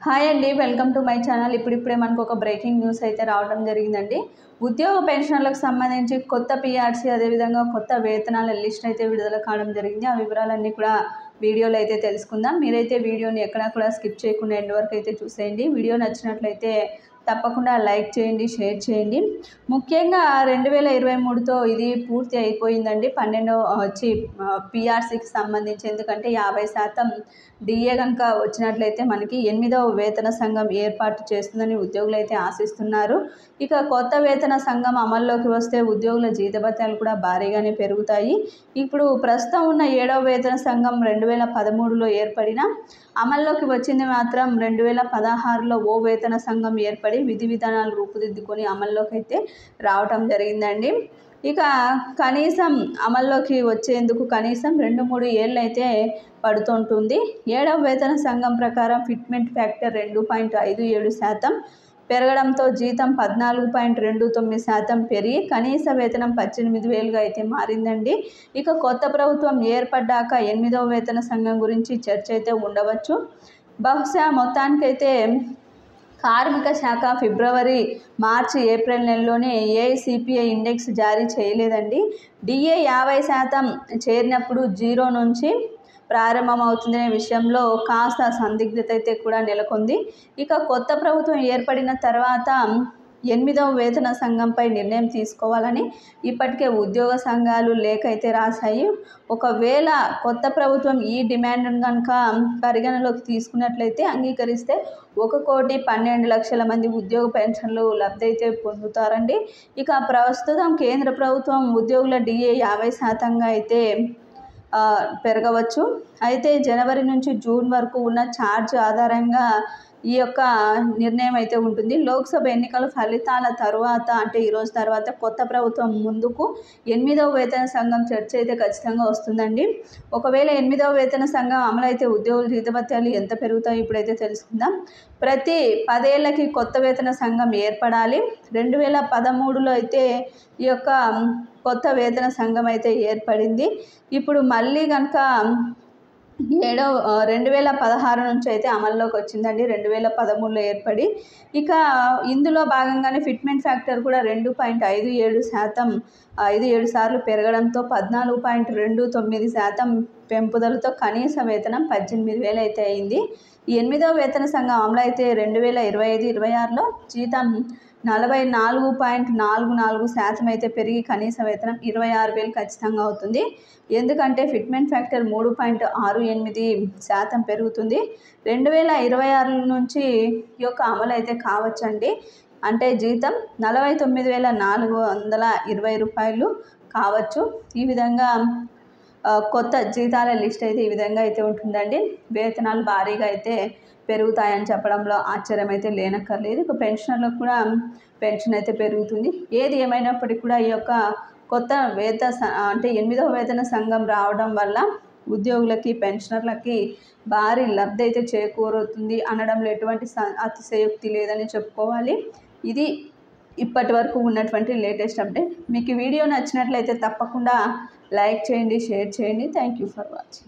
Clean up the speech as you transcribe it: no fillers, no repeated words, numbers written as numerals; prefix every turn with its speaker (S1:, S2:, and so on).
S1: Hi అండి, welcome to my channel. ఇప్పుడిప్పుడే మనకు ఒక బ్రేకింగ్ న్యూస్ అయితే రావడం జరిగిందండి. ఉద్యోగ పెన్షన్లకు సంబంధించి కొత్త పిఆర్సీ అదేవిధంగా కొత్త వేతనాల లిస్ట్ అయితే విడుదల కావడం జరిగింది. ఆ వివరాలన్నీ కూడా వీడియోలో అయితే తెలుసుకుందాం. మీరైతే వీడియోని ఎక్కడా కూడా స్కిప్ చేయకుండా ఎండ్ వరకు అయితే చూసేయండి. వీడియో నచ్చినట్లయితే తప్పకుండా లైక్ చేయండి, షేర్ చేయండి. ముఖ్యంగా 2023తో ఇది పూర్తి అయిపోయిందండి. 12 పిఆర్సీకి సంబంధించి, ఎందుకంటే 50% డిఏ కనుక వచ్చినట్లయితే మనకి 8వ వేతన సంఘం ఏర్పాటు చేస్తుందని ఉద్యోగులు అయితే ఆశిస్తున్నారు. ఇక కొత్త వేతన సంఘం అమల్లోకి వస్తే ఉద్యోగుల జీతభత్యాలు కూడా భారీగానే పెరుగుతాయి. ఇప్పుడు ప్రస్తుతం ఉన్న 7వ వేతన సంఘం 2013లో ఏర్పడిన, అమల్లోకి వచ్చింది మాత్రం 2016లో ఓ వేతన సంఘం ఏర్పడి విధి విధానాలు రూపుదిద్దుకొని అమల్లోకి అయితే రావటం జరిగిందండి. ఇక కనీసం అమల్లోకి వచ్చేందుకు కనీసం 2-3 ఏళ్ళు అయితే పడుతుంటుంది. 7వ వేతన సంఘం ప్రకారం ఫిట్మెంట్ ఫ్యాక్టర్ 2.57% పెరగడంతో జీతం 14.29% పెరిగి కనీస వేతనం 18,000గా అయితే మారిందండి. ఇక కొత్త ప్రభుత్వం ఏర్పడ్డాక 8వ వేతన సంఘం గురించి చర్చ అయితే ఉండవచ్చు. బహుశా మొత్తానికైతే కార్మిక శాఖ ఫిబ్రవరి, మార్చి, ఏప్రిల్ నెలలోనే ఏఐసిపిఐ ఇండెక్స్ జారీ చేయలేదండి. డిఏ 50% చేరినప్పుడు 0 నుంచి ప్రారంభమవుతుందనే విషయంలో కాస్త సందిగ్ధత అయితే కూడా నెలకొంది. ఇక కొత్త ప్రభుత్వం ఏర్పడిన తర్వాత 8వ వేతన సంఘంపై నిర్ణయం తీసుకోవాలని ఇప్పటికే ఉద్యోగ సంఘాలు లేఖ అయితే రాశాయి. ఒకవేళ కొత్త ప్రభుత్వం ఈ డిమాండ్ను కనుక పరిగణలోకి తీసుకున్నట్లయితే, అంగీకరిస్తే 1,12,00,000 మంది ఉద్యోగ పెన్షన్లు లబ్ధి అయితే పొందుతారండి. ఇక ప్రస్తుతం కేంద్ర ప్రభుత్వం ఉద్యోగుల డిఏ 50%గా అయితే పెరగవచ్చు. అయితే జనవరి నుంచి జూన్ వరకు ఉన్న ఛార్జ్ ఆధారంగా ఈ యొక్క నిర్ణయం అయితే ఉంటుంది. లోక్సభ ఎన్నికల ఫలితాల తర్వాత, అంటే ఈరోజు తర్వాత కొత్త ప్రభుత్వం ముందుకు 8వ వేతన సంఘం చర్చ అయితే ఖచ్చితంగా వస్తుందండి. ఒకవేళ 8వ వేతన సంఘం అమలైతే ఉద్యోగుల జీతభత్యాలు ఎంత పెరుగుతాయో ఇప్పుడైతే తెలుసుకుందాం. ప్రతి 10 ఏళ్ళకి కొత్త వేతన సంఘం ఏర్పడాలి. 2013లో అయితే ఈ యొక్క కొత్త వేతన సంఘం అయితే ఏర్పడింది. ఇప్పుడు మళ్ళీ కనుక 2016 నుంచి అయితే అమల్లోకి వచ్చిందండి. 2013లో ఏర్పడి, ఇక ఇందులో భాగంగానే ఫిట్మెంట్ ఫ్యాక్టర్ కూడా 2.57%, 57 సార్లు పెరగడంతో 14.29% పెంపుదలతో కనీస వేతనం 18,000 అయితే అయింది. ఈ 8వ వేతన సంఘం అమలైతే 2025-26లో జీతం 44.44% అయితే పెరిగి కనీస వేతనం 26,000 ఖచ్చితంగా అవుతుంది. ఎందుకంటే ఫిట్మెంట్ ఫ్యాక్టర్ 3.68% పెరుగుతుంది. 2026 నుంచి ఈ యొక్క అమలు అయితే కావచ్చండి. అంటే జీతం 49,420 రూపాయలు కావచ్చు. ఈ విధంగా కొత్త జీతాల లిస్ట్ అయితే ఈ విధంగా అయితే ఉంటుందండి. వేతనాలు భారీగా అయితే పెరుగుతాయని చెప్పడంలో ఆశ్చర్యం అయితే లేనక్కర్లేదు. ఇక పెన్షనర్లకు కూడా పెన్షన్ అయితే పెరుగుతుంది. ఏది ఏమైనప్పటికీ కూడా ఈ యొక్క కొత్త అంటే 8వ వేతన సంఘం రావడం వల్ల ఉద్యోగులకి, పెన్షనర్లకి భారీ లబ్ధి అయితే చేకూరుతుంది అనడంలో ఎటువంటి అతిశయోక్తి లేదని చెప్పుకోవాలి. ఇది ఇప్పటి వరకు ఉన్నటువంటి లేటెస్ట్ అప్డేట్. మీకు ఈ వీడియో నచ్చినట్లయితే తప్పకుండా లైక్ చేయండి, షేర్ చేయండి. Thank you for watching.